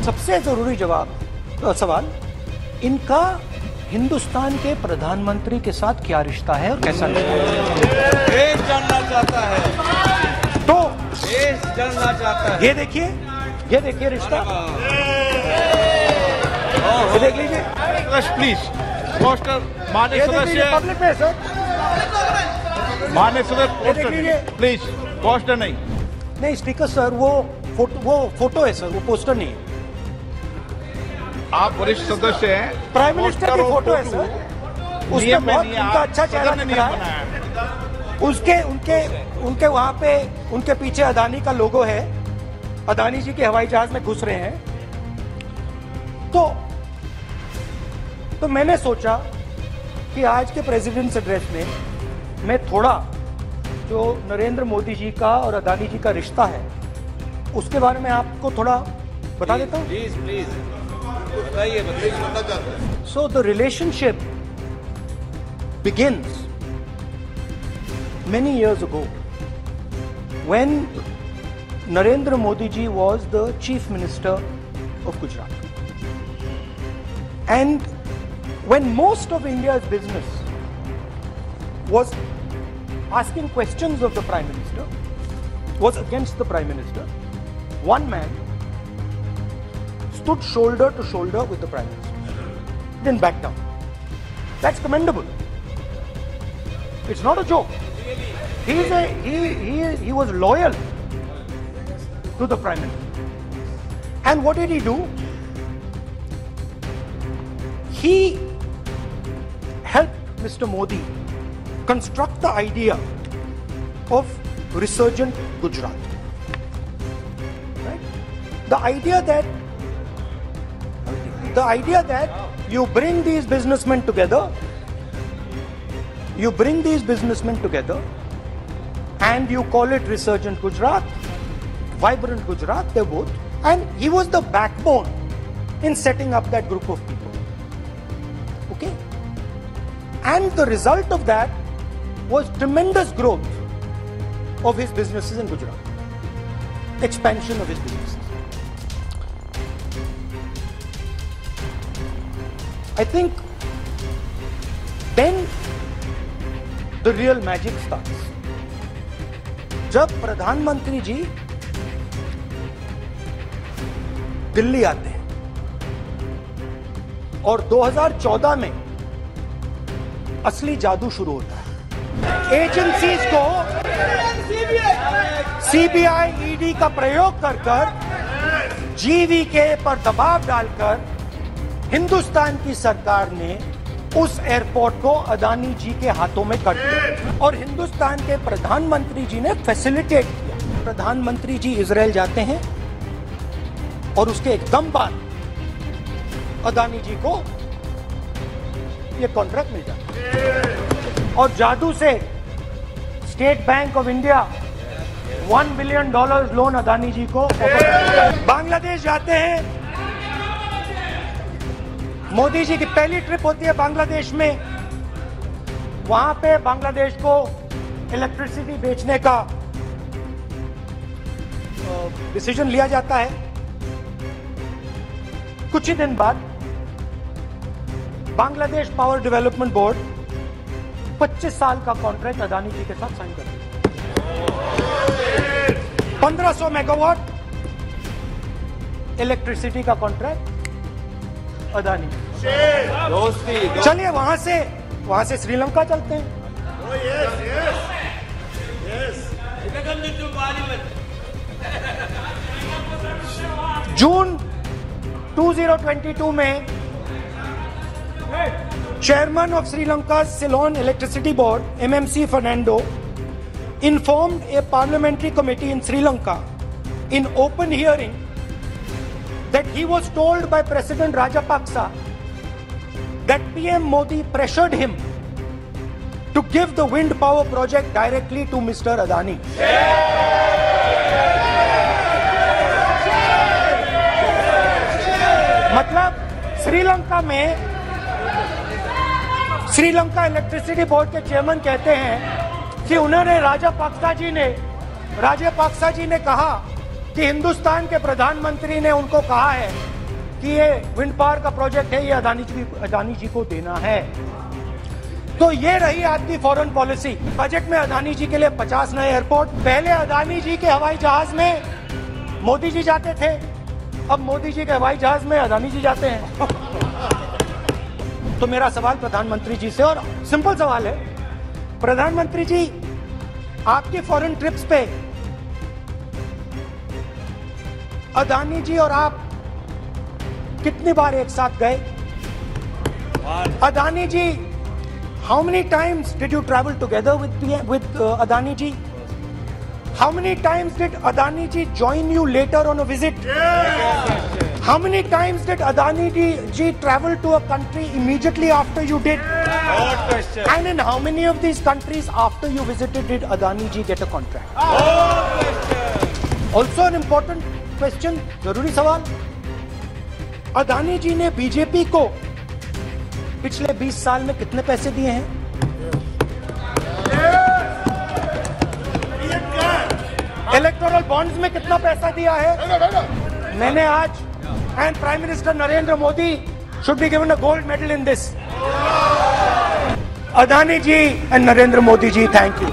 सबसे जरूरी सवाल, इनका हिंदुस्तान के प्रधानमंत्री के साथ क्या रिश्ता है और कैसा रिश्ता है? देश जानना चाहता है, तो देश जानना चाहता है। ये देखिए रिश्ता, ये देख लीजिए प्लीज पोस्टर माननीय सदस्य, पब्लिक में सर, माननीय सदस्य ये देख लीजिए। प्लीज पोस्टर नहीं स्टिकर सर, वो फोटो है सर, वो पोस्टर नहीं है। आप वरिष्ठ सदस्य हैं, प्राइम मिनिस्टर की फोटो है सर, उसमें बहुत उनका अच्छा चेहरा दिख रहा है। उनके वहां पे उनके पीछे अदानी का लोगो है, अदानी जी के हवाई जहाज में घुस रहे हैं। तो मैंने सोचा कि आज के प्रेसिडेंट्स एड्रेस में मैं थोड़ा जो नरेंद्र मोदी जी का और अदानी जी का रिश्ता है उसके बारे में आपको थोड़ा बता देता हूँ। प्लीज बताइए। So the relationship begins many years ago when Narendra Modi ji was the Chief Minister of Gujarat. And when most of India's business was asking questions of the Prime Minister, was against the Prime Minister, one man stood shoulder to shoulder with the Prime Minister. Didn't back down. That's commendable. It's not a joke. He was loyal to the Prime Minister. And what did he do? He helped Mr. Modi construct the idea of resurgent Gujarat. Right? The idea that you bring these businessmen together, and you call it resurgent Gujarat, vibrant Gujarat, they're both. And he was the backbone in setting up that group of people. Okay? And the result of that was tremendous growth of his businesses in Gujarat. Expansion of his businesses. I think then the real magic starts. जब प्रधानमंत्री जी दिल्ली आते हैं और 2014 में असली जादू शुरू होता है। एजेंसीज को सीबीआई, ईडी का प्रयोग कर जीवीके पर दबाव डालकर हिंदुस्तान की सरकार ने उस एयरपोर्ट को अदानी जी के हाथों में कर दिया और हिंदुस्तान के प्रधानमंत्री जी ने फैसिलिटेट किया। प्रधानमंत्री जी इजराइल जाते हैं और उसके एकदम बाद अदानी जी को ये कॉन्ट्रैक्ट मिल जाता है और जादू से State Bank of India $1 billion loan Adani ji को बांग्लादेश जाते हैं। मोदी जी की पहली ट्रिप होती है बांग्लादेश में। वहां पे बांग्लादेश को इलेक्ट्रिसिटी बेचने का डिसीजन लिया जाता है। कुछ ही दिन बाद बांग्लादेश पावर डेवलपमेंट बोर्ड 25 साल का कॉन्ट्रैक्ट अदानी जी के साथ साइन कर दिया। 1500 मेगावाट इलेक्ट्रिसिटी का कॉन्ट्रैक्ट अदानी। दोस्ती चलिए वहां से श्रीलंका चलते हैं। जून 2022 में chairman of Sri Lanka Ceylon electricity board MMC Fernando informed a parliamentary committee in Sri Lanka in open hearing that he was told by President Rajapaksa that PM Modi pressured him to give the wind power project directly to Mr. Adani. मतलब Sri Lanka electricity board के chairman कहते हैं कि उन्होंने राजापाक्सा जी ने कहा कि हिंदुस्तान के प्रधानमंत्री ने उनको कहा है कि ये विंड पावर का प्रोजेक्ट है, ये अदानी जी को देना है। तो ये रही आपकी फॉरेन पॉलिसी। बजट में अदानी जी के लिए 50 नए एयरपोर्ट। पहले अदानी जी के हवाई जहाज में मोदी जी जाते थे, अब मोदी जी के हवाई जहाज में अदानी जी जाते हैं। तो मेरा सवाल प्रधानमंत्री जी से, और सिंपल सवाल है, प्रधानमंत्री जी आपकी फॉरेन ट्रिप्स पे अदानी जी और आप कितनी बार एक साथ गए? अदानी जी, how many times did you travel together with Adani ji? How many times did Adani ji join you later on a visit? How many times did Adani ji travel to a country immediately after you did? And in how many of these countries after you visited did Adani ji get a contract? Also an important question, जरूरी सवाल, अदानी जी ने BJP को पिछले 20 साल में कितने पैसे दिए हैं? इलेक्टोरल बॉन्ड्स में कितना पैसा दिया है? मैंने आज, and prime minister Narendra Modi should be given a gold medal in this. Adani ji and Narendra Modi ji, thank you.